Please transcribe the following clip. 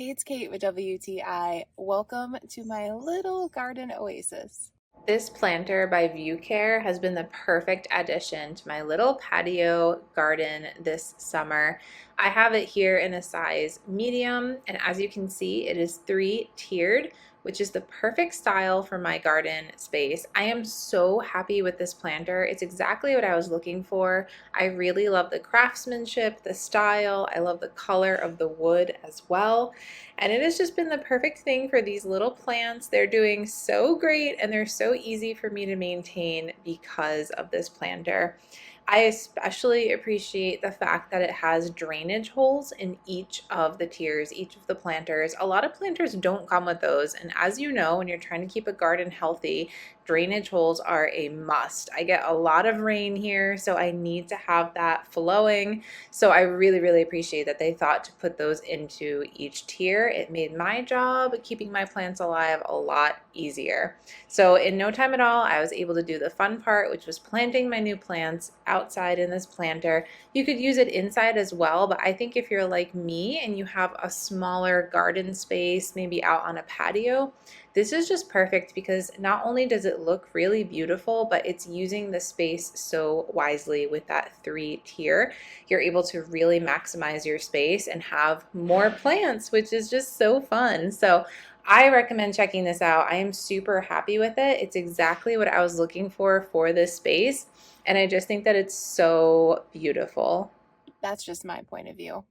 Hey, it's Kate with WTI. Welcome to my little garden oasis. This planter by Viewcare has been the perfect addition to my little patio garden this summer. I have it here in a size medium, and as you can see, it is 3-tiered, which is the perfect style for my garden space. I am so happy with this planter. It's exactly what I was looking for. I really love the craftsmanship, the style. I love the color of the wood as well. And it has just been the perfect thing for these little plants. They're doing so great and they're so easy for me to maintain because of this planter. I especially appreciate the fact that it has drainage holes in each of the tiers, each of the planters. A lot of planters don't come with those, and as you know, when you're trying to keep a garden healthy, drainage holes are a must. I get a lot of rain here, so I need to have that flowing. So I really appreciate that they thought to put those into each tier. It made my job keeping my plants alive a lot easier. So in no time at all, I was able to do the fun part, which was planting my new plants outside in this planter. You could use it inside as well, but I think if you're like me and you have a smaller garden space, maybe out on a patio, this is just perfect because not only does it look really beautiful, but it's using the space so wisely with that 3-tier. You're able to really maximize your space and have more plants, which is just so fun. So I recommend checking this out. I am super happy with it. It's exactly what I was looking for this space. And I just think that it's so beautiful. That's just my point of view.